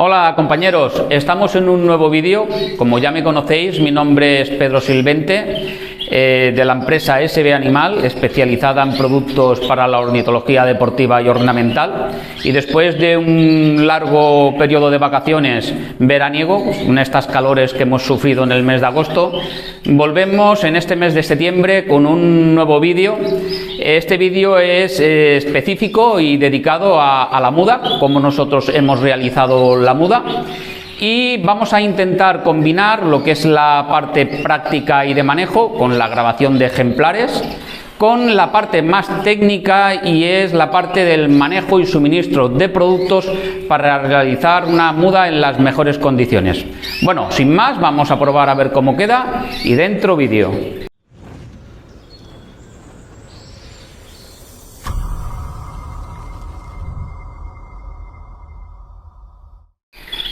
Hola compañeros, estamos en un nuevo vídeo. Como ya me conocéis, mi nombre es Pedro Silvente, de la empresa SB Animal, especializada en productos para la ornitología deportiva y ornamental. Y después de un largo periodo de vacaciones veraniego, con estas calores que hemos sufrido en el mes de agosto, volvemos en este mes de septiembre con un nuevo vídeo. Este vídeo es específico y dedicado a la muda, como nosotros hemos realizado la muda. Y vamos a intentar combinar lo que es la parte práctica y de manejo con la grabación de ejemplares, con la parte más técnica, y es la parte del manejo y suministro de productos para realizar una muda en las mejores condiciones. Bueno, sin más, vamos a probar a ver cómo queda y dentro vídeo.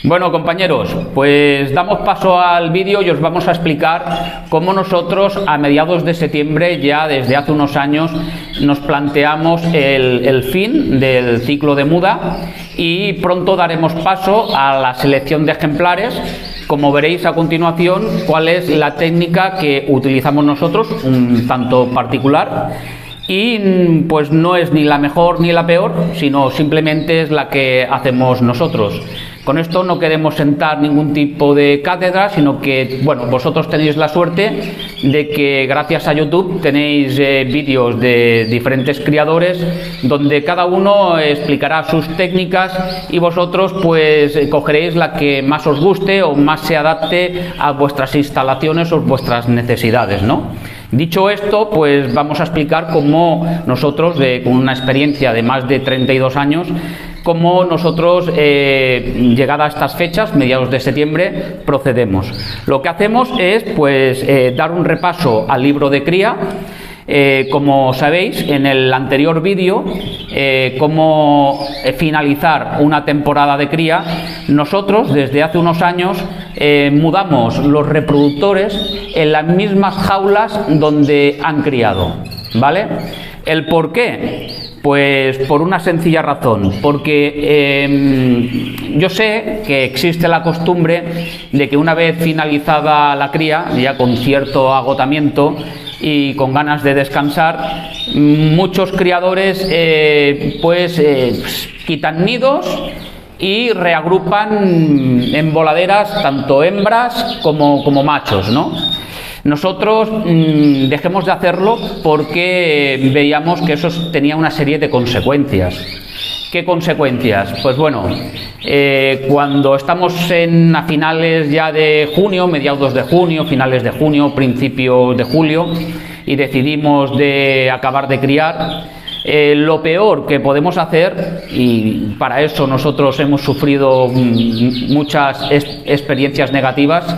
Bueno compañeros, pues damos paso al vídeo y os vamos a explicar cómo nosotros a mediados de septiembre, ya desde hace unos años, nos planteamos el fin del ciclo de muda, y pronto daremos paso a la selección de ejemplares. Como veréis a continuación, cuál es la técnica que utilizamos nosotros, un tanto particular. Y pues no es ni la mejor ni la peor, sino simplemente es la que hacemos nosotros. Con esto no queremos sentar ningún tipo de cátedra, sino que, bueno, vosotros tenéis la suerte de que gracias a YouTube tenéis vídeos de diferentes criadores donde cada uno explicará sus técnicas, y vosotros pues cogeréis la que más os guste o más se adapte a vuestras instalaciones o vuestras necesidades, ¿no? Dicho esto, pues vamos a explicar cómo nosotros, con una experiencia de más de 32 años, cómo nosotros, llegada a estas fechas, mediados de septiembre, procedemos. Lo que hacemos es, pues, dar un repaso al libro de cría. Como sabéis, en el anterior vídeo, cómo finalizar una temporada de cría, nosotros desde hace unos años mudamos los reproductores en las mismas jaulas donde han criado, ¿vale? ¿El por qué? Pues por una sencilla razón, porque yo sé que existe la costumbre de que una vez finalizada la cría, ya con cierto agotamiento y con ganas de descansar, muchos criadores quitan nidos y reagrupan en voladeras tanto hembras como machos, ¿no? Nosotros dejemos de hacerlo porque veíamos que eso tenía una serie de consecuencias. ¿Qué consecuencias? Pues bueno, cuando estamos a finales ya de junio, mediados de junio, finales de junio, principios de julio, y decidimos de acabar de criar, lo peor que podemos hacer, y para eso nosotros hemos sufrido muchas experiencias negativas,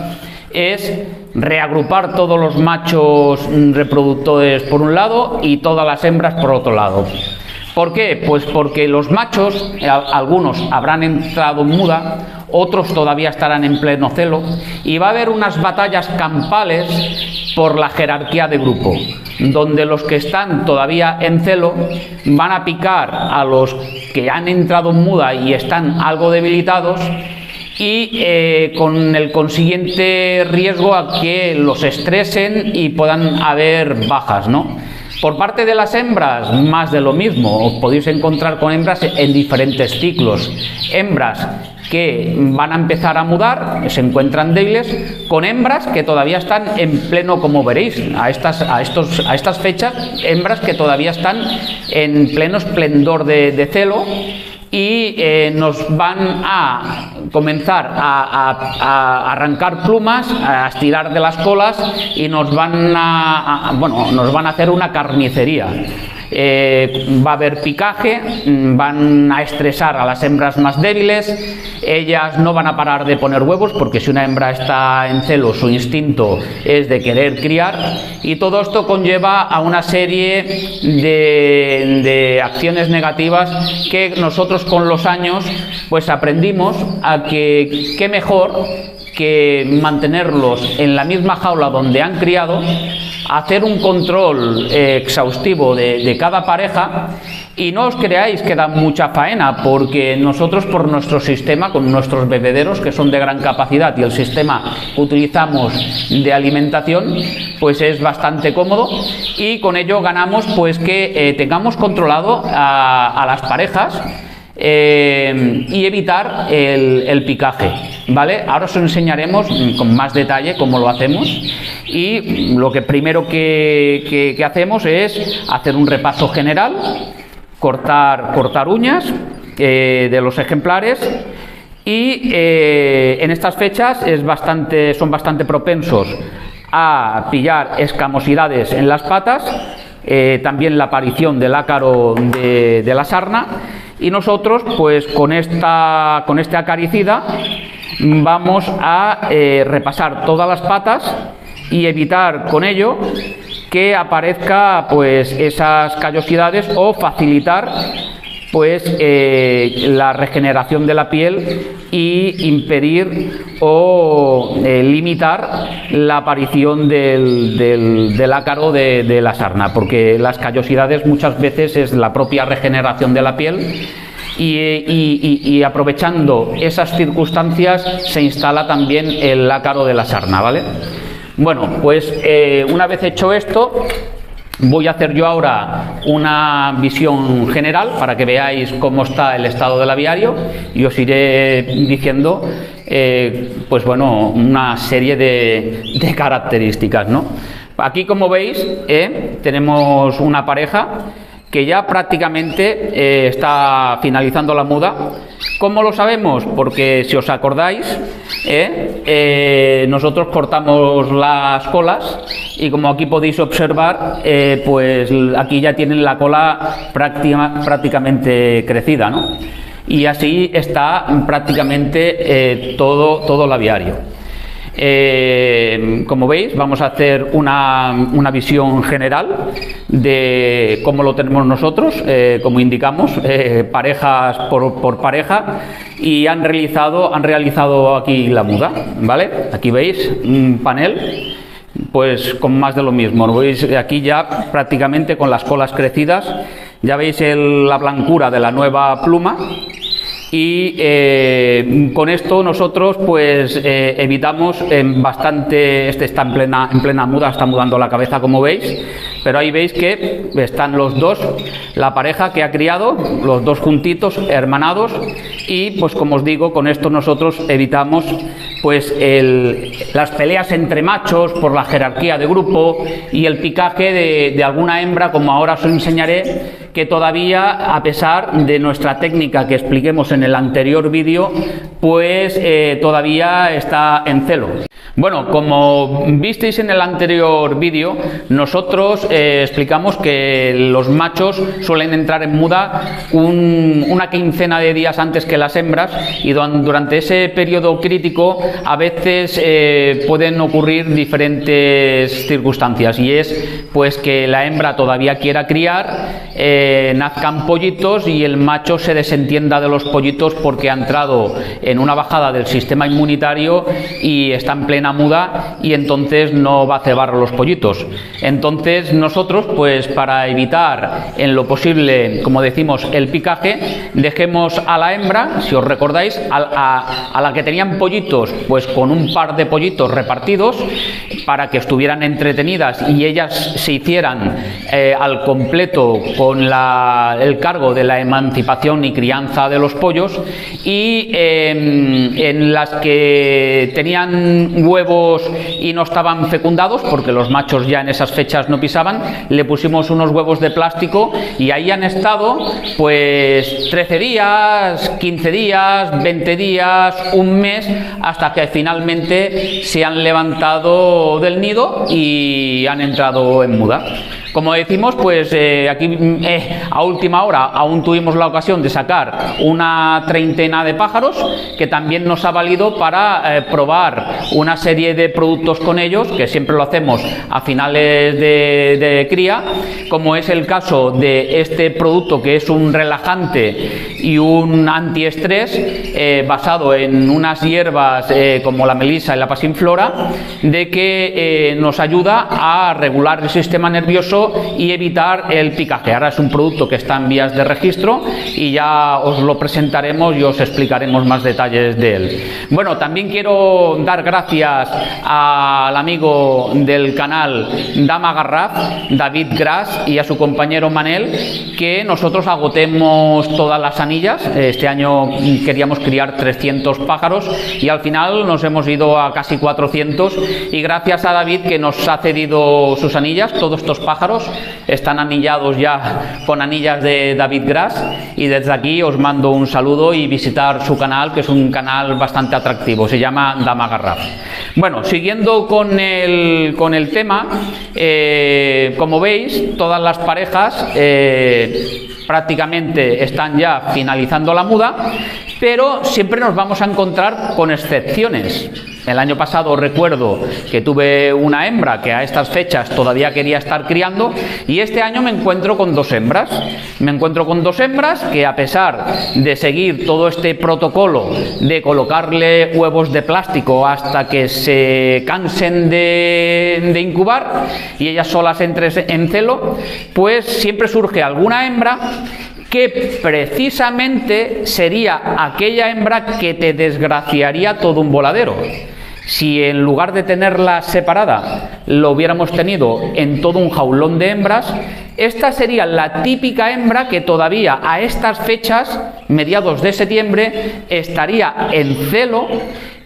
es reagrupar todos los machos reproductores por un lado y todas las hembras por otro lado. ¿Por qué? Pues porque los machos, algunos habrán entrado en muda, otros todavía estarán en pleno celo, y va a haber unas batallas campales por la jerarquía de grupo, donde los que están todavía en celo van a picar a los que han entrado en muda y están algo debilitados, y con el consiguiente riesgo a que los estresen y puedan haber bajas, ¿no? Por parte de las hembras, más de lo mismo. Os podéis encontrar con hembras en diferentes ciclos. Hembras que van a empezar a mudar, se encuentran débiles, con hembras que todavía están en pleno, como veréis, a estas fechas, hembras que todavía están en pleno esplendor de celo, y nos van a comenzar a arrancar plumas, a estirar de las colas, y nos van a hacer una carnicería. Va a haber picaje, van a estresar a las hembras más débiles, ellas no van a parar de poner huevos, porque si una hembra está en celo, su instinto es de querer criar, y todo esto conlleva a una serie de acciones negativas que nosotros con los años pues aprendimos a que qué mejor que mantenerlos en la misma jaula donde han criado, hacer un control exhaustivo de cada pareja Y no os creáis que da mucha faena, porque nosotros, por nuestro sistema, con nuestros bebederos que son de gran capacidad y el sistema que utilizamos de alimentación, pues es bastante cómodo, y con ello ganamos pues que tengamos controlado a las parejas y evitar el picaje, ¿vale? Ahora os enseñaremos con más detalle cómo lo hacemos, y lo que primero que hacemos es hacer un repaso general, cortar uñas de los ejemplares, y en estas fechas son bastante propensos a pillar escamosidades en las patas, también la aparición del ácaro de la sarna, y nosotros pues con este acaricida vamos a repasar todas las patas y evitar con ello que aparezca pues esas callosidades, o facilitar pues la regeneración de la piel y impedir o limitar la aparición del ácaro de la sarna, porque las callosidades muchas veces es la propia regeneración de la piel, y aprovechando esas circunstancias se instala también el ácaro de la sarna, ¿vale? Bueno, pues una vez hecho esto, voy a hacer yo ahora una visión general para que veáis cómo está el estado del aviario, y os iré diciendo pues bueno, una serie de características, ¿no? Aquí, como veis, tenemos una pareja que ya prácticamente está finalizando la muda. ¿Cómo lo sabemos? Porque, si os acordáis, nosotros cortamos las colas, y como aquí podéis observar, pues aquí ya tienen la cola prácticamente crecida, ¿no? Y así está prácticamente todo el aviario. Como veis, vamos a hacer una visión general de cómo lo tenemos nosotros, como indicamos, parejas por pareja, y han realizado aquí la muda, ¿vale? Aquí veis un panel pues con más de lo mismo. Lo veis aquí ya prácticamente con las colas crecidas, ya veis la blancura de la nueva pluma. Y con esto nosotros pues evitamos bastante. Está en plena muda, está mudando la cabeza, como veis, pero ahí veis que están los dos, la pareja que ha criado, los dos juntitos, hermanados, y pues como os digo, con esto nosotros evitamos pues las peleas entre machos por la jerarquía de grupo y el picaje de alguna hembra, como ahora os enseñaré, que todavía, a pesar de nuestra técnica que expliquemos en el anterior vídeo, pues todavía está en celo. Bueno, como visteis en el anterior vídeo, nosotros explicamos que los machos suelen entrar en muda una quincena de días antes que las hembras, y durante ese periodo crítico a veces pueden ocurrir diferentes circunstancias, y es pues que la hembra todavía quiera criar, nazcan pollitos y el macho se desentienda de los pollitos porque ha entrado en una bajada del sistema inmunitario y está en plena muda, y entonces no va a cebar los pollitos. Entonces nosotros, pues para evitar en lo posible, como decimos, el picaje, dejemos a la hembra, si os recordáis, a la que tenían pollitos, pues con un par de pollitos repartidos, para que estuvieran entretenidas y ellas se hicieran al completo con el cargo de la emancipación y crianza de los pollos, y en las que tenían huevos y no estaban fecundados, porque los machos ya en esas fechas no pisaban, le pusimos unos huevos de plástico, y ahí han estado pues 13 días, 15 días, 20 días, un mes, hasta que finalmente se han levantado del nido y han entrado en muda. Como decimos, pues aquí a última hora aún tuvimos la ocasión de sacar una treintena de pájaros, que también nos ha valido para probar una serie de productos con ellos, que siempre lo hacemos a finales de cría, como es el caso de este producto, que es un relajante y un antiestrés basado en unas hierbas como la melisa y la pasiflora, de que que nos ayuda a regular el sistema nervioso y evitar el picaje. Ahora es un producto que está en vías de registro y ya os lo presentaremos y os explicaremos más detalles de él. Bueno, también quiero dar gracias al amigo del canal Dama Garraf, David Gras, y a su compañero Manel, que nosotros agotemos todas las anillas. Este año queríamos criar 300 pájaros y al final nos hemos ido a casi 400, y gracias a David, que nos ha cedido sus anillas. Todos estos pájaros están anillados ya con anillas de David Gras, y desde aquí os mando un saludo y visitar su canal, que es un canal bastante atractivo, se llama Dama Garraf. Bueno, siguiendo con el tema, como veis, todas las parejas prácticamente están ya finalizando la muda, pero siempre nos vamos a encontrar con excepciones. El año pasado recuerdo que tuve una hembra que a estas fechas todavía quería estar criando, y este año me encuentro con dos hembras. Me encuentro con dos hembras que, a pesar de seguir todo este protocolo de colocarle huevos de plástico hasta que se cansen de incubar y ellas solas entren en celo, pues siempre surge alguna hembra que precisamente sería aquella hembra que te desgraciaría todo un voladero. Si en lugar de tenerla separada lo hubiéramos tenido en todo un jaulón de hembras, esta sería la típica hembra que todavía a estas fechas, mediados de septiembre, estaría en celo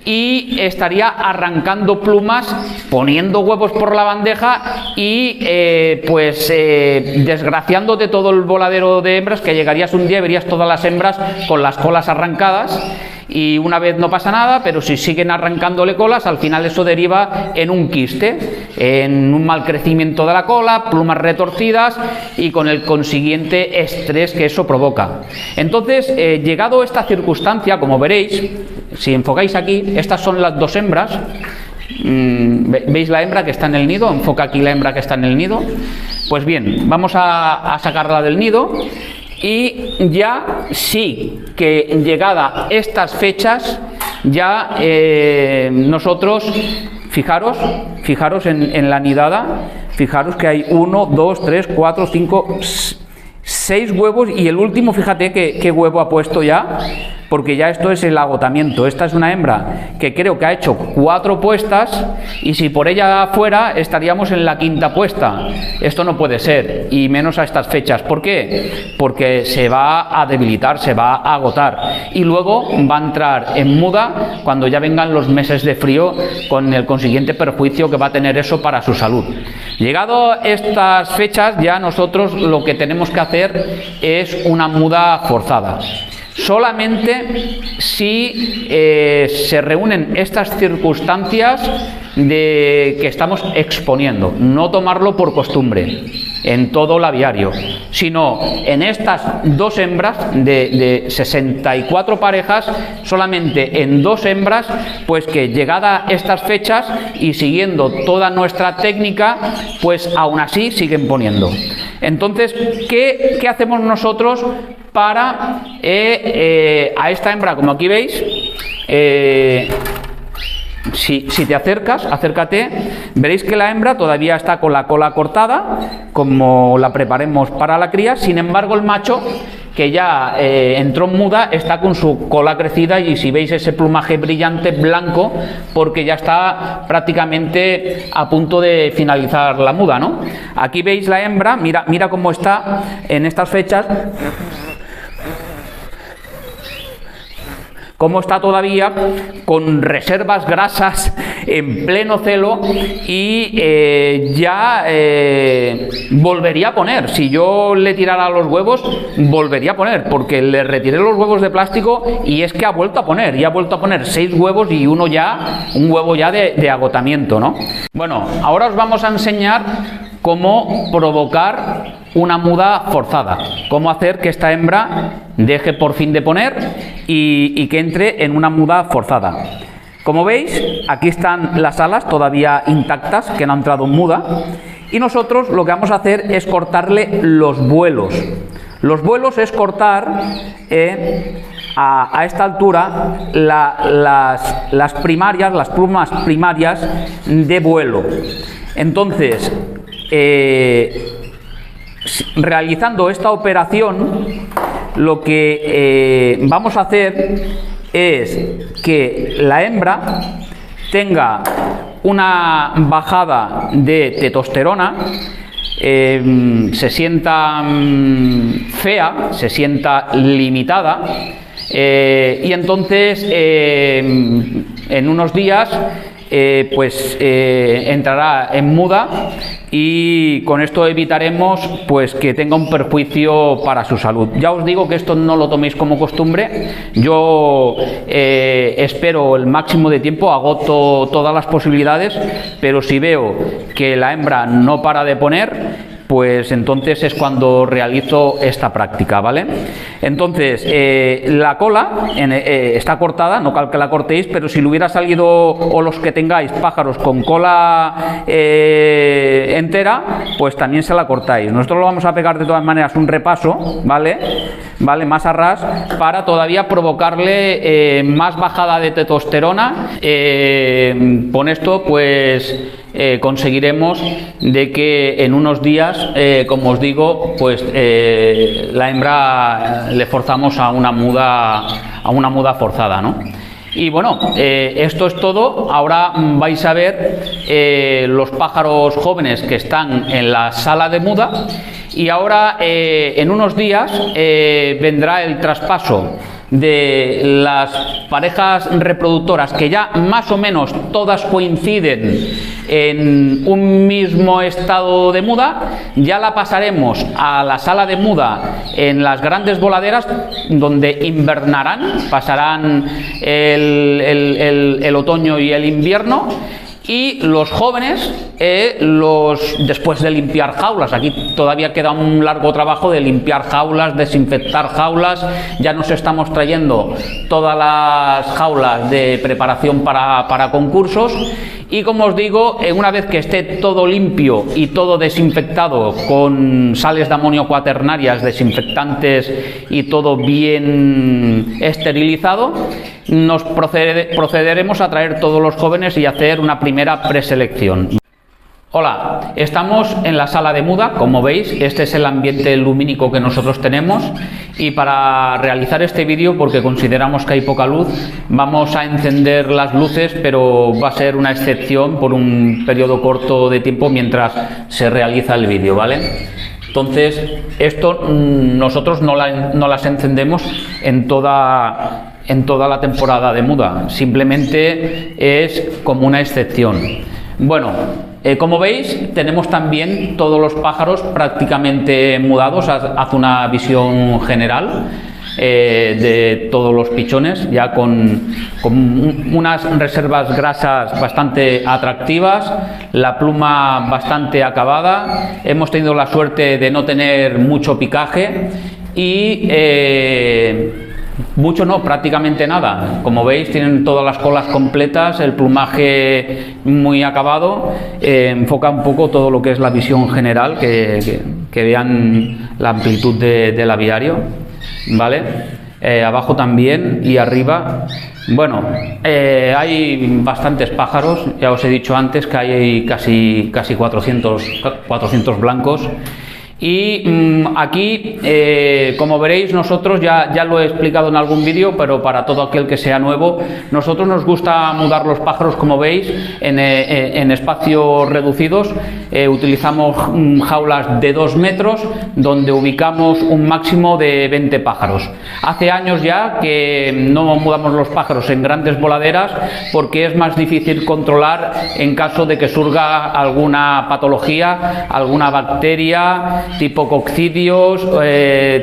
y estaría arrancando plumas, poniendo huevos por la bandeja y desgraciándote todo el voladero de hembras, que llegarías un día y verías todas las hembras con las colas arrancadas. Y una vez no pasa nada, pero si siguen arrancándole colas, al final eso deriva en un quiste, en un mal crecimiento de la cola, plumas retorcidas y con el consiguiente estrés que eso provoca. Entonces, llegado a esta circunstancia, como veréis, si enfocáis aquí, estas son las dos hembras. ¿Veis la hembra que está en el nido? Enfoca aquí la hembra que está en el nido. Pues bien, vamos a sacarla del nido. Y ya sí que, llegada estas fechas, ya nosotros, fijaros en la nidada, fijaros que hay 1, 2, 3, 4, 5, 6 huevos, y el último, fíjate qué huevo ha puesto ya, porque ya esto es el agotamiento. Esta es una hembra que creo que ha hecho 4 puestas, y si por ella fuera estaríamos en la 5ª puesta. Esto no puede ser, y menos a estas fechas. ¿Por qué? Porque se va a debilitar, se va a agotar, y luego va a entrar en muda cuando ya vengan los meses de frío, con el consiguiente perjuicio que va a tener eso para su salud. Llegado a estas fechas, ya nosotros lo que tenemos que hacer es una muda forzada. Solamente si se reúnen estas circunstancias de que estamos exponiendo, no tomarlo por costumbre en todo el aviario, sino en estas dos hembras de 64 parejas, solamente en 2 hembras, pues que llegada estas fechas y siguiendo toda nuestra técnica, pues aún así siguen poniendo. Entonces, ¿qué hacemos nosotros para a esta hembra? Como aquí veis, si te acércate, veréis que la hembra todavía está con la cola cortada, como la preparemos para la cría. Sin embargo, el macho, que ya entró en muda, está con su cola crecida, y si veis ese plumaje brillante blanco, porque ya está prácticamente a punto de finalizar la muda, ¿no? Aquí veis la hembra, mira cómo está en estas fechas, cómo está todavía con reservas grasas en pleno celo, y volvería a poner. Si yo le tirara los huevos, volvería a poner, porque le retiré los huevos de plástico y es que ha vuelto a poner, y ha vuelto a poner 6 huevos y un huevo ya de agotamiento, ¿no? Bueno, ahora os vamos a enseñar cómo provocar una muda forzada, cómo hacer que esta hembra deje por fin de poner y que entre en una muda forzada. Como veis, aquí están las alas todavía intactas, que no han entrado en muda, y nosotros lo que vamos a hacer es cortarle los vuelos. Los vuelos es cortar a esta altura las primarias, las plumas primarias de vuelo. Entonces, realizando esta operación, lo que vamos a hacer es que la hembra tenga una bajada de testosterona, se sienta fea, se sienta limitada, y entonces en unos días entrará en muda, y con esto evitaremos pues que tenga un perjuicio para su salud. Ya os digo que esto no lo toméis como costumbre. Yo espero el máximo de tiempo, agoto todas las posibilidades, pero si veo que la hembra no para de poner, pues entonces es cuando realizo esta práctica, ¿vale? Entonces, la cola está cortada, no cal que la cortéis, pero si le hubiera salido, o los que tengáis pájaros con cola entera, pues también se la cortáis. Nosotros lo vamos a pegar de todas maneras un repaso, ¿vale? Más a ras, para todavía provocarle más bajada de testosterona. Con esto, pues conseguiremos de que en unos días, como os digo, pues la hembra le forzamos a una muda forzada, ¿no? Y bueno, esto es todo. Ahora vais a ver los pájaros jóvenes que están en la sala de muda, y ahora en unos días vendrá el traspaso de las parejas reproductoras, que ya más o menos todas coinciden en un mismo estado de muda. Ya la pasaremos a la sala de muda en las grandes voladeras, donde invernarán, pasarán el otoño y el invierno. Y los jóvenes, después de limpiar jaulas, aquí todavía queda un largo trabajo de limpiar jaulas, desinfectar jaulas. Ya nos estamos trayendo todas las jaulas de preparación para concursos. Y como os digo, una vez que esté todo limpio y todo desinfectado con sales de amonio cuaternarias, desinfectantes y todo bien esterilizado, nos procederemos a traer todos los jóvenes y hacer una primera preselección. Hola, estamos en la sala de muda. Como veis, este es el ambiente lumínico que nosotros tenemos, y para realizar este vídeo, porque consideramos que hay poca luz, vamos a encender las luces, pero va a ser una excepción por un periodo corto de tiempo mientras se realiza el vídeo, ¿vale? Entonces, esto nosotros no las encendemos en toda la temporada de muda, simplemente es como una excepción. Bueno, como veis, tenemos también todos los pájaros prácticamente mudados. Haz una visión general de todos los pichones, ya con unas reservas grasas bastante atractivas, la pluma bastante acabada. Hemos tenido la suerte de no tener mucho picaje y mucho no, prácticamente nada. Como veis, tienen todas las colas completas, el plumaje muy acabado. Enfoca un poco todo lo que es la visión general, que vean la amplitud del aviario, ¿vale? Abajo también y arriba. Bueno, hay bastantes pájaros. Ya os he dicho antes que hay casi 400 blancos. Y aquí, como veréis, nosotros ya lo he explicado en algún vídeo, pero para todo aquel que sea nuevo, nosotros nos gusta mudar los pájaros, como veis, en espacios reducidos. Utilizamos jaulas de 2 metros, donde ubicamos un máximo de 20 pájaros. Hace años ya que no mudamos los pájaros en grandes voladeras, porque es más difícil controlar en caso de que surja alguna patología, alguna bacteria tipo coccidios,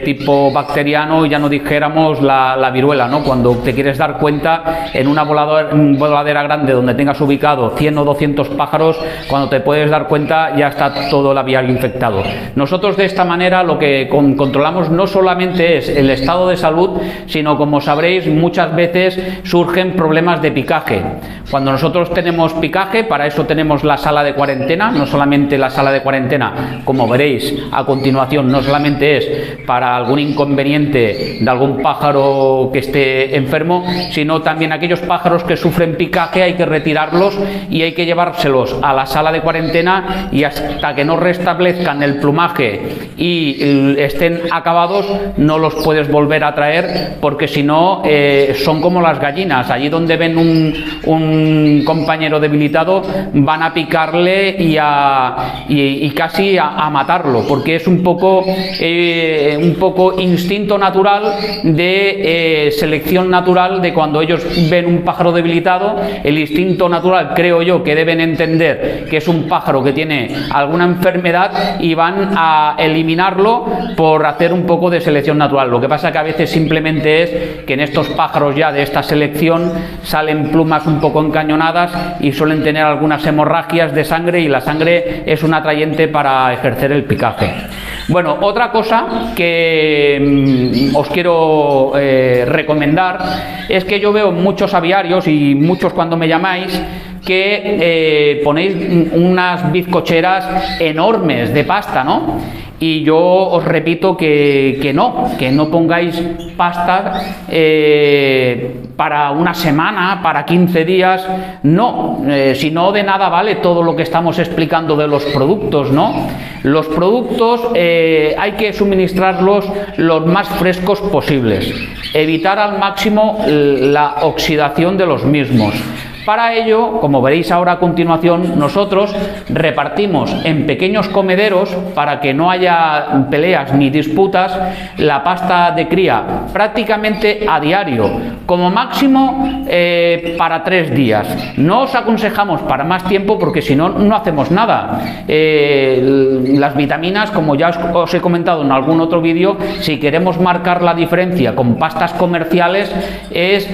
tipo bacteriano, y ya no dijéramos la viruela, ¿no? Cuando te quieres dar cuenta, en una voladera grande donde tengas ubicado 100 o 200 pájaros, cuando te puedes dar cuenta ya está todo el aviario infectado. Nosotros de esta manera lo que controlamos no solamente es el estado de salud, sino, como sabréis, muchas veces surgen problemas de picaje. Cuando nosotros tenemos picaje, para eso tenemos la sala de cuarentena. No solamente la sala de cuarentena, como veréis, a continuación no solamente es para algún inconveniente de algún pájaro que esté enfermo, sino también aquellos pájaros que sufren picaje hay que retirarlos y hay que llevárselos a la sala de cuarentena, y hasta que no restablezcan el plumaje y estén acabados no los puedes volver a traer, porque si no son como las gallinas, allí donde ven un compañero debilitado van a picarle y casi a matarlo, porque es un poco instinto natural de selección natural de cuando ellos ven un pájaro debilitado. El instinto natural, creo yo, que deben entender que es un pájaro que tiene alguna enfermedad y van a eliminarlo por hacer un poco de selección natural. Lo que pasa que a veces simplemente es que en estos pájaros ya de esta selección salen plumas un poco encañonadas y suelen tener algunas hemorragias de sangre, y la sangre es un atrayente para ejercer el picaje. Bueno, otra cosa que os quiero recomendar es que yo veo muchos aviarios, y muchos cuando me llamáis, que ponéis unas bizcocheras enormes de pasta, ¿no? Y yo os repito que no pongáis pasta para una semana, para 15 días, no, si no, de nada vale todo lo que estamos explicando de los productos, ¿no? Los productos hay que suministrarlos los más frescos posibles, evitar al máximo la oxidación de los mismos. Para ello, como veréis ahora a continuación, nosotros repartimos en pequeños comederos, para que no haya peleas ni disputas, la pasta de cría prácticamente a diario, como máximo para 3 días. No os aconsejamos para más tiempo, porque si no, no hacemos nada. Las vitaminas, como ya os he comentado en algún otro vídeo, si queremos marcar la diferencia con pastas comerciales, es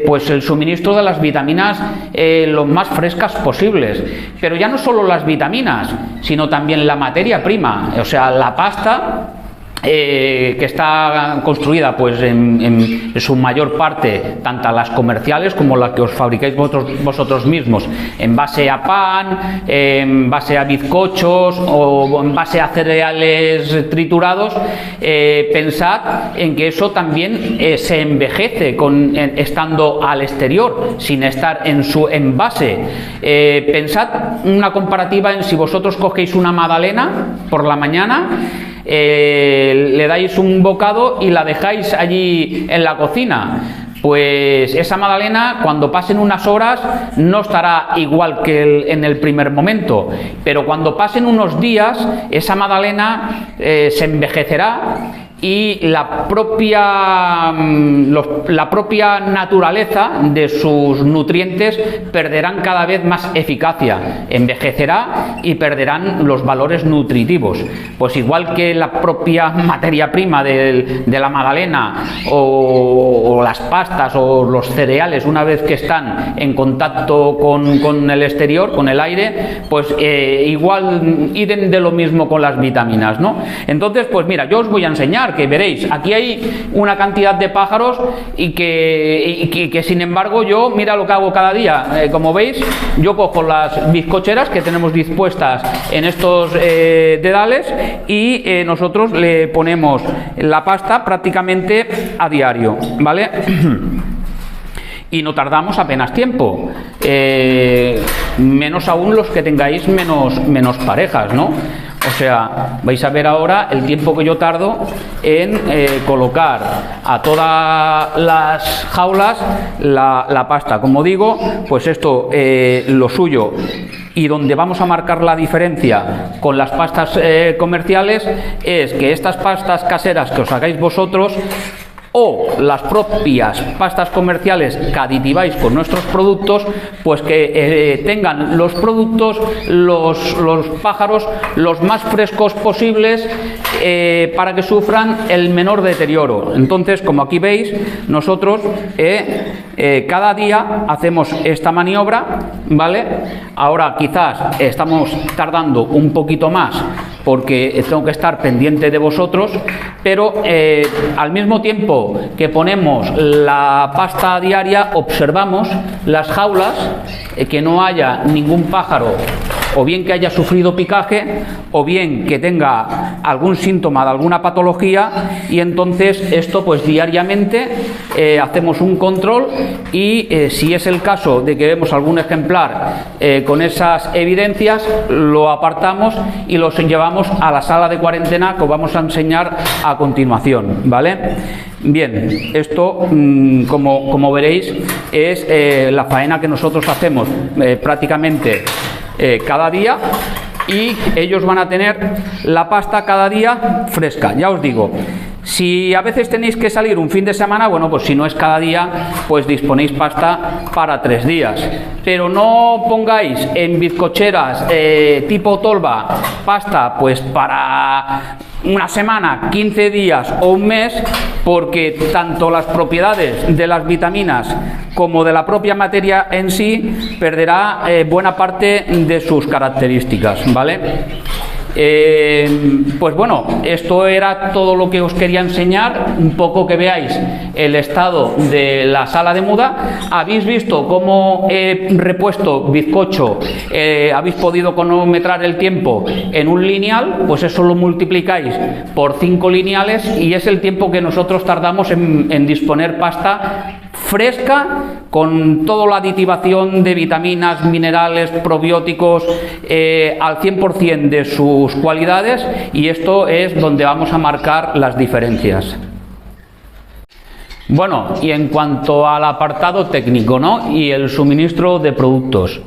pues el suministro de las vitaminas lo más frescas posibles, pero ya no solo las vitaminas, sino también la materia prima, o sea, la pasta que está construida pues en su mayor parte, tanto las comerciales como las que os fabricáis vosotros mismos, en base a pan, en base a bizcochos o en base a cereales triturados. Pensad en que eso también se envejece estando al exterior, sin estar en su envase. Pensad una comparativa en si vosotros cogéis una magdalena por la mañana, le dais un bocado y la dejáis allí en la cocina. Pues esa magdalena, cuando pasen unas horas, no estará igual que en el primer momento, pero cuando pasen unos días, esa magdalena se envejecerá, y la propia naturaleza de sus nutrientes perderán cada vez más eficacia, envejecerá y perderán los valores nutritivos. Pues igual que la propia materia prima de la magdalena o las pastas o los cereales, una vez que están en contacto con el exterior, con el aire, pues igual idem de lo mismo con las vitaminas, ¿no? Entonces, pues mira, yo os voy a enseñar, que veréis, aquí hay una cantidad de pájaros y que sin embargo yo, mira lo que hago cada día. Como veis, yo cojo las bizcocheras que tenemos dispuestas en estos dedales y nosotros le ponemos la pasta prácticamente a diario, ¿vale? Y no tardamos apenas tiempo, menos aún los que tengáis menos parejas, ¿no? O sea, vais a ver ahora el tiempo que yo tardo en colocar a todas las jaulas la pasta. Como digo, pues esto, lo suyo, y donde vamos a marcar la diferencia con las pastas comerciales, es que estas pastas caseras que os hagáis vosotros, o las propias pastas comerciales que aditiváis con nuestros productos, pues que tengan los productos, los pájaros, los más frescos posibles, para que sufran el menor deterioro. Entonces, como aquí veis, nosotros cada día hacemos esta maniobra, ¿vale? Ahora quizás estamos tardando un poquito más porque tengo que estar pendiente de vosotros, pero al mismo tiempo que ponemos la pasta diaria, observamos las jaulas, que no haya ningún pájaro o bien que haya sufrido picaje, o bien que tenga algún síntoma de alguna patología, y entonces esto pues diariamente hacemos un control y si es el caso de que vemos algún ejemplar con esas evidencias, lo apartamos y los llevamos a la sala de cuarentena que os vamos a enseñar a continuación, ¿vale? Bien, esto como veréis es la faena que nosotros hacemos prácticamente cada día, y ellos van a tener la pasta cada día fresca. Ya os digo, si a veces tenéis que salir un fin de semana, bueno, pues si no es cada día, pues disponéis pasta para 3 días. Pero no pongáis en bizcocheras tipo tolva pasta pues para una semana, 15 días o un mes, porque tanto las propiedades de las vitaminas como de la propia materia en sí perderá buena parte de sus características, ¿vale? Pues bueno, esto era todo lo que os quería enseñar, un poco que veáis el estado de la sala de muda. Habéis visto cómo he repuesto bizcocho, habéis podido cronometrar el tiempo en un lineal, pues eso lo multiplicáis por 5 lineales y es el tiempo que nosotros tardamos en disponer pasta fresca, con toda la aditivación de vitaminas, minerales, probióticos, al 100% de sus cualidades, y esto es donde vamos a marcar las diferencias. Bueno, y en cuanto al apartado técnico, ¿no?, y el suministro de productos,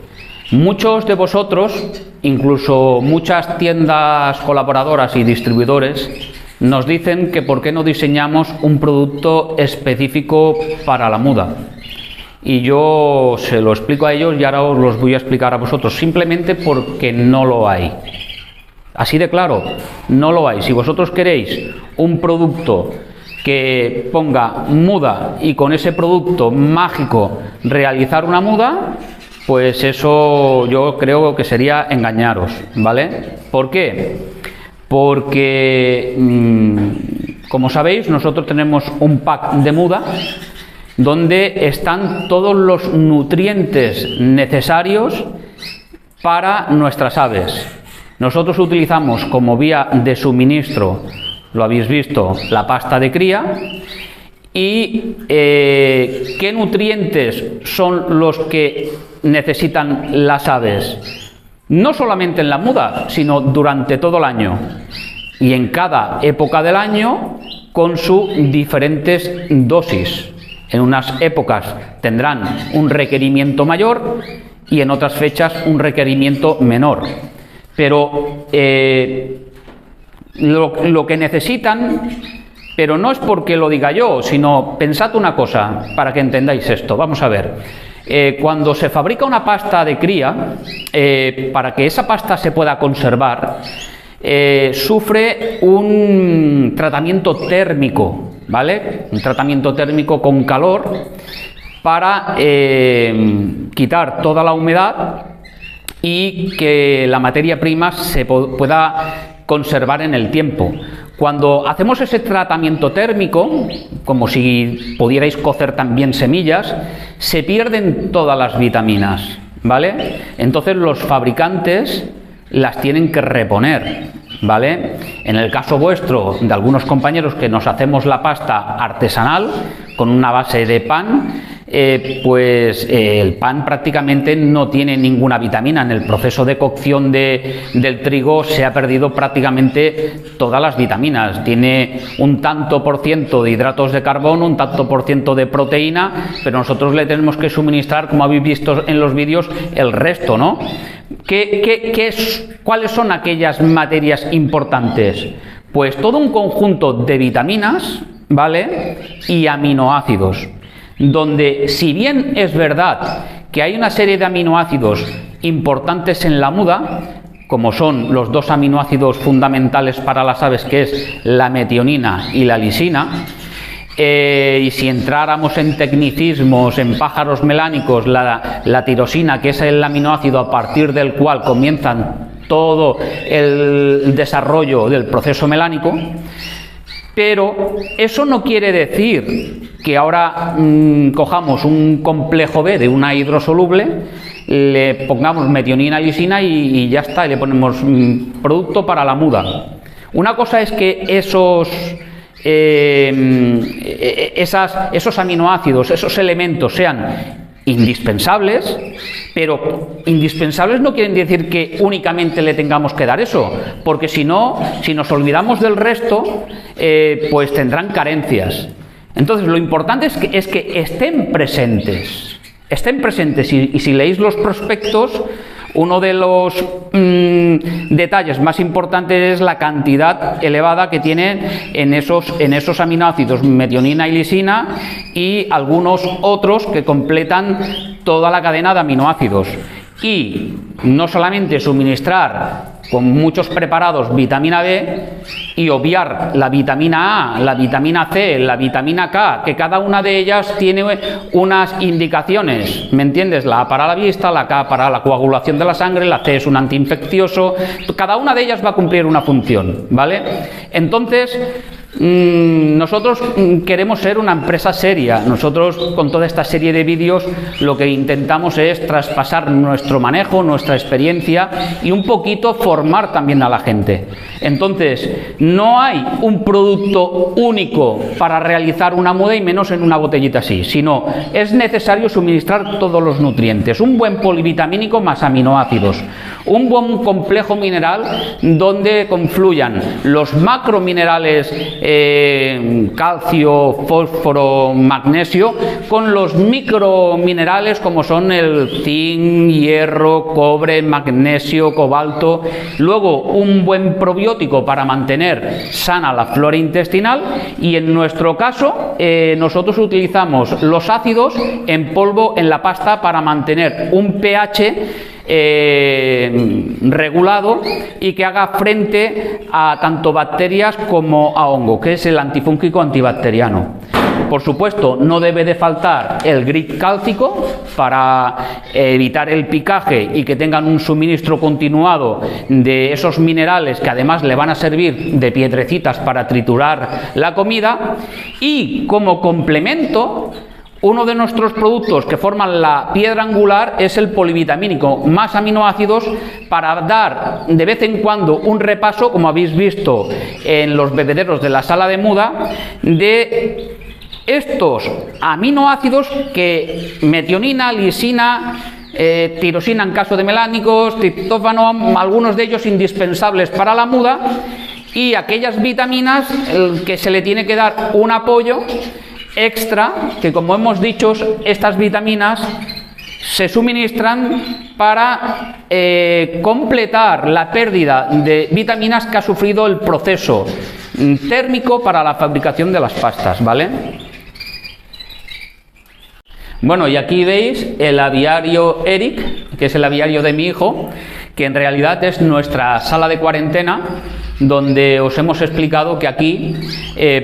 muchos de vosotros, incluso muchas tiendas colaboradoras y distribuidores, nos dicen que por qué no diseñamos un producto específico para la muda. Y yo se lo explico a ellos y ahora os los voy a explicar a vosotros, simplemente porque no lo hay. Así de claro, no lo hay. Si vosotros queréis un producto que ponga muda y con ese producto mágico realizar una muda, pues eso yo creo que sería engañaros, ¿vale? ¿Por qué? Porque, como sabéis, nosotros tenemos un pack de muda donde están todos los nutrientes necesarios para nuestras aves. Nosotros utilizamos como vía de suministro, lo habéis visto, la pasta de cría. ¿Y qué nutrientes son los que necesitan las aves? No solamente en la muda, sino durante todo el año y en cada época del año con sus diferentes dosis. En unas épocas tendrán un requerimiento mayor y en otras fechas un requerimiento menor. Pero lo que necesitan, pero no es porque lo diga yo, sino pensad una cosa para que entendáis esto. Vamos a ver. Cuando se fabrica una pasta de cría, para que esa pasta se pueda conservar, sufre un tratamiento térmico, ¿vale? Un tratamiento térmico con calor para quitar toda la humedad y que la materia prima se pueda conservar en el tiempo. Cuando hacemos ese tratamiento térmico, como si pudierais cocer también semillas, se pierden todas las vitaminas, ¿vale? Entonces los fabricantes las tienen que reponer, ¿vale? En el caso vuestro, de algunos compañeros que nos hacemos la pasta artesanal con una base de pan, pues el pan prácticamente no tiene ninguna vitamina. En el proceso de cocción del trigo se ha perdido prácticamente todas las vitaminas. Tiene un tanto por ciento de hidratos de carbono, un tanto por ciento de proteína, pero nosotros le tenemos que suministrar, como habéis visto en los vídeos, el resto, ¿no? ¿Cuáles son aquellas materias importantes? Pues todo un conjunto de vitaminas, ¿vale?, y aminoácidos, donde si bien es verdad que hay una serie de aminoácidos importantes en la muda, como son los 2 aminoácidos fundamentales para las aves, que es la metionina y la lisina, y si entráramos en tecnicismos, en pájaros melánicos, la tirosina, que es el aminoácido a partir del cual comienzan todo el desarrollo del proceso melánico. Pero eso no quiere decir que ahora cojamos un complejo B de una hidrosoluble le pongamos metionina lisina y ya está, y le ponemos producto para la muda. Una cosa es que esos aminoácidos, esos elementos sean indispensables, pero indispensables no quieren decir que únicamente le tengamos que dar eso, porque si no, si nos olvidamos del resto, pues tendrán carencias. Entonces lo importante es que estén presentes, y si leéis los prospectos, uno de los detalles más importantes es la cantidad elevada que tienen en esos aminoácidos metionina y lisina y algunos otros que completan toda la cadena de aminoácidos. Y no solamente suministrar con muchos preparados vitamina B y obviar la vitamina A, la vitamina C, la vitamina K, que cada una de ellas tiene unas indicaciones, ¿me entiendes? La A para la vista, la K para la coagulación de la sangre, la C es un antiinfeccioso, cada una de ellas va a cumplir una función, ¿vale? Entonces, nosotros queremos ser una empresa seria. Nosotros con toda esta serie de vídeos lo que intentamos es traspasar nuestro manejo, nuestra experiencia y un poquito formar también a la gente. Entonces, no hay un producto único para realizar una muda y menos en una botellita así, sino es necesario suministrar todos los nutrientes, un buen polivitamínico más aminoácidos, un buen complejo mineral donde confluyan los macrominerales calcio, fósforo, magnesio, con los microminerales como son el zinc, hierro, cobre, magnesio, cobalto. Luego un buen probiótico para mantener sana la flora intestinal y en nuestro caso nosotros utilizamos los ácidos en polvo en la pasta para mantener un pH regulado y que haga frente a tanto bacterias como a hongo, que es el antifúngico antibacteriano. Por supuesto, no debe de faltar el grit cálcico para evitar el picaje y que tengan un suministro continuado de esos minerales que además le van a servir de piedrecitas para triturar la comida. Y como complemento, uno de nuestros productos que forman la piedra angular es el polivitamínico, más aminoácidos, para dar de vez en cuando un repaso, como habéis visto en los bebederos de la sala de muda, de estos aminoácidos que metionina, lisina, tirosina en caso de melánicos, triptófano, algunos de ellos indispensables para la muda, y aquellas vitaminas que se le tiene que dar un apoyo extra, que como hemos dicho, estas vitaminas se suministran para completar la pérdida de vitaminas que ha sufrido el proceso térmico para la fabricación de las pastas, ¿vale? Bueno, y aquí veis el aviario Eric, que es el aviario de mi hijo, que en realidad es nuestra sala de cuarentena, donde os hemos explicado que aquí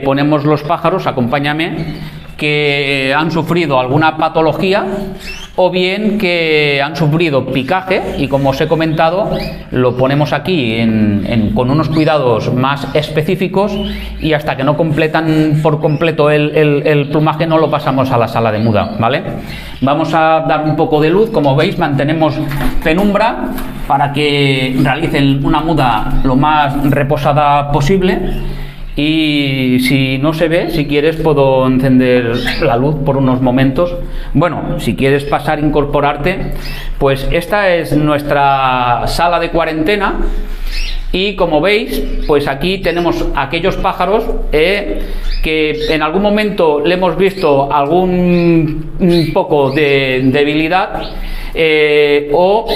ponemos los pájaros, acompáñame, que han sufrido alguna patología o bien que han sufrido picaje, y como os he comentado, lo ponemos aquí con unos cuidados más específicos, y hasta que no completan por completo el plumaje no lo pasamos a la sala de muda, ¿vale? Vamos a dar un poco de luz. Como veis, mantenemos penumbra para que realicen una muda lo más reposada posible. Y si no se ve, si quieres puedo encender la luz por unos momentos. Bueno, si quieres pasar, incorporarte, pues esta es nuestra sala de cuarentena. Y como veis, pues aquí tenemos aquellos pájaros que en algún momento le hemos visto un poco de debilidad, o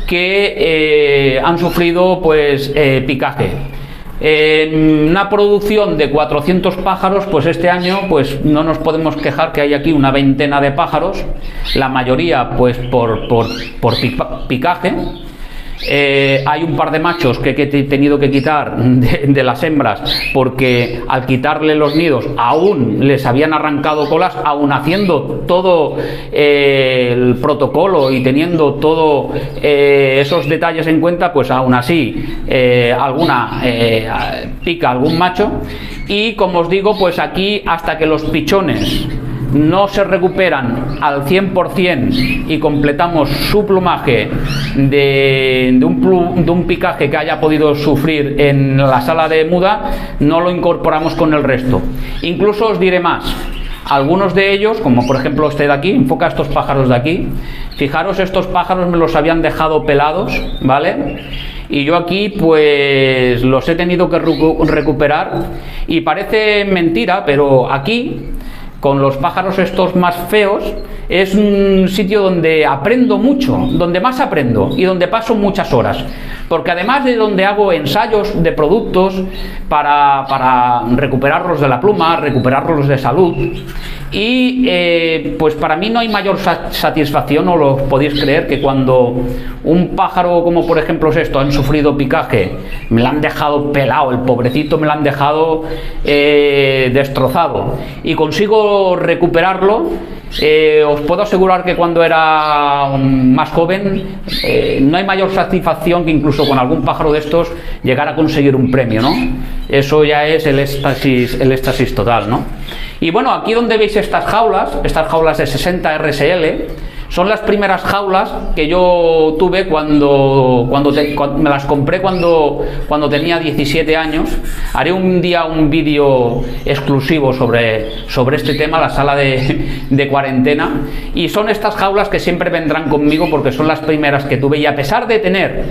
que han sufrido pues picaje. En una producción de 400 pájaros, pues este año pues no nos podemos quejar, que hay aquí una veintena de pájaros, la mayoría pues por picaje. Hay un par de machos que he tenido que quitar de las hembras, porque al quitarle los nidos aún les habían arrancado colas, aún haciendo todo el protocolo y teniendo todos esos detalles en cuenta, pues aún así alguna pica algún macho. Y como os digo, pues aquí hasta que los pichones no se recuperan al 100% y completamos su plumaje de un picaje que haya podido sufrir en la sala de muda, no lo incorporamos con el resto. Incluso os diré más. Algunos de ellos, como por ejemplo este de aquí, enfoca estos pájaros de aquí. Fijaros, estos pájaros me los habían dejado pelados, ¿vale? Y yo aquí pues los he tenido que recuperar, y parece mentira, pero aquí, con los pájaros estos más feos, es un sitio donde aprendo mucho, donde más aprendo y donde paso muchas horas, porque además de donde hago ensayos de productos para recuperarlos de la pluma, recuperarlos de salud, y pues para mí no hay mayor satisfacción, no lo podéis creer, que cuando un pájaro como por ejemplo es esto, han sufrido picaje, me lo han dejado pelado, el pobrecito me lo han dejado destrozado, y consigo recuperarlo. Os puedo asegurar que cuando era más joven no hay mayor satisfacción que incluso con algún pájaro de estos llegar a conseguir un premio, ¿no? Eso ya es el éxtasis total, ¿no? Y bueno, aquí donde veis estas jaulas de 60 RSL, son las primeras jaulas que yo tuve cuando me las compré cuando tenía 17 años. Haré un día un vídeo exclusivo sobre este tema, la sala de cuarentena. Y son estas jaulas que siempre vendrán conmigo porque son las primeras que tuve. Y a pesar de tener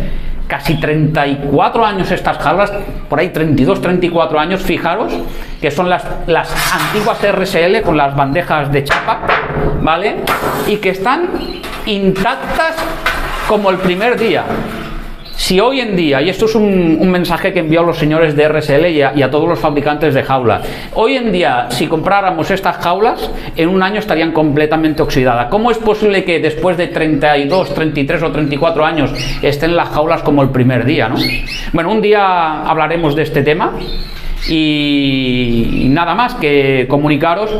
casi 34 años estas jaulas, por ahí 32, 34 años, fijaros que son las antiguas RSL con las bandejas de chapa, ¿vale? Y que están intactas como el primer día. Si hoy en día, y esto es un mensaje que envío a los señores de RSL y a todos los fabricantes de jaulas, hoy en día si compráramos estas jaulas, en un año estarían completamente oxidadas. ¿Cómo es posible que después de 32, 33 o 34 años estén las jaulas como el primer día, ¿no? Bueno, un día hablaremos de este tema, y nada más que comunicaros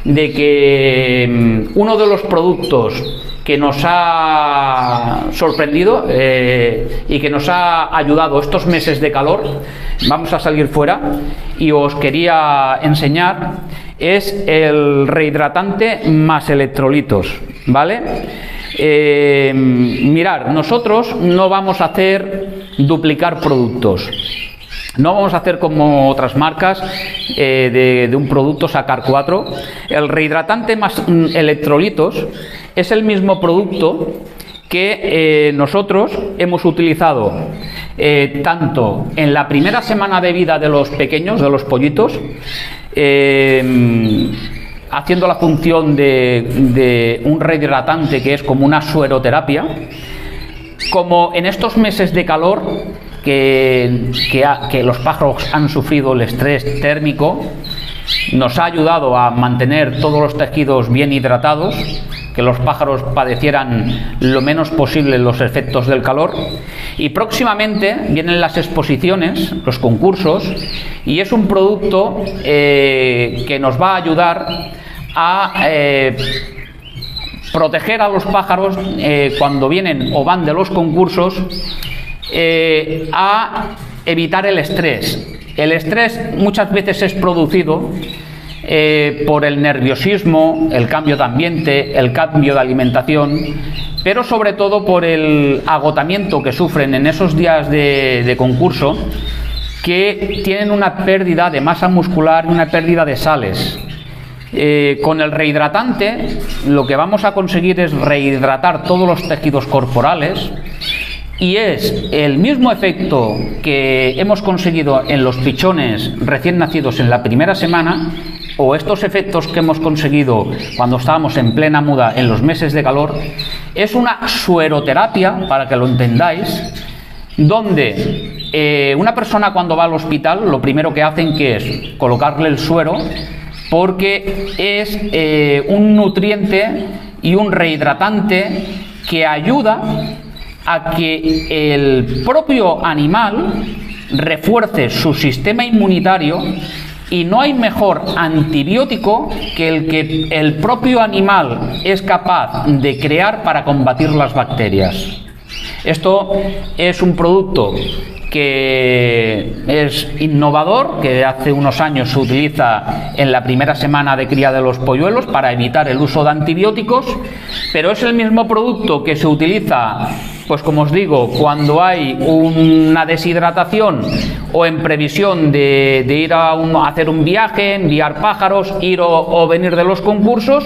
de que uno de los productos que nos ha sorprendido y que nos ha ayudado estos meses de calor, vamos a salir fuera y os quería enseñar, es el rehidratante más electrolitos, ¿vale? Mirad, nosotros no vamos a hacer duplicar productos. No vamos a hacer como otras marcas de un producto sacar 4. El rehidratante más electrolitos es el mismo producto que nosotros hemos utilizado tanto en la primera semana de vida de los pequeños, de los pollitos, haciendo la función de un rehidratante que es como una sueroterapia, como en estos meses de calor que los pájaros han sufrido el estrés térmico, nos ha ayudado a mantener todos los tejidos bien hidratados, que los pájaros padecieran lo menos posible los efectos del calor. Y próximamente vienen las exposiciones, los concursos, y es un producto que nos va a ayudar a proteger a los pájaros cuando vienen o van de los concursos, a evitar el estrés. El estrés muchas veces es producido por el nerviosismo, el cambio de ambiente, el cambio de alimentación, pero sobre todo por el agotamiento que sufren en esos días de concurso, que tienen una pérdida de masa muscular y una pérdida de sales. Con el rehidratante lo que vamos a conseguir es rehidratar todos los tejidos corporales, y es el mismo efecto que hemos conseguido en los pichones recién nacidos en la primera semana, o estos efectos que hemos conseguido cuando estábamos en plena muda en los meses de calor. Es una sueroterapia, para que lo entendáis, donde una persona cuando va al hospital lo primero que hacen que es colocarle el suero, porque es un nutriente y un rehidratante que ayuda a que el propio animal refuerce su sistema inmunitario, y no hay mejor antibiótico que el propio animal es capaz de crear para combatir las bacterias. Esto es un producto que es innovador, que hace unos años se utiliza en la primera semana de cría de los polluelos para evitar el uso de antibióticos, pero es el mismo producto que se utiliza, pues como os digo, cuando hay una deshidratación o en previsión de ir a hacer un viaje, enviar pájaros, ir o venir de los concursos,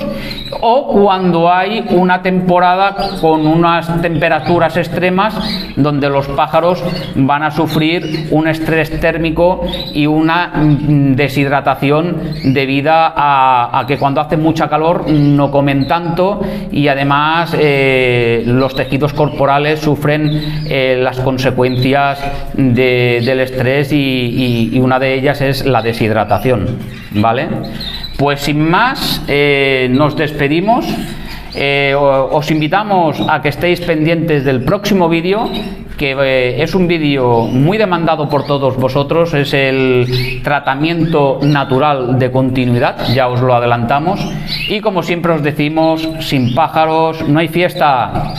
o cuando hay una temporada con unas temperaturas extremas donde los pájaros van a sufrir un estrés térmico y una deshidratación debida a que cuando hace mucha calor no comen tanto y además los tejidos corporales sufren las consecuencias del estrés y una de ellas es la deshidratación, ¿vale? Pues sin más, nos despedimos. Os invitamos a que estéis pendientes del próximo vídeo, que es un vídeo muy demandado por todos vosotros, es el tratamiento natural de continuidad, ya os lo adelantamos, y como siempre os decimos, sin pájaros no hay fiesta.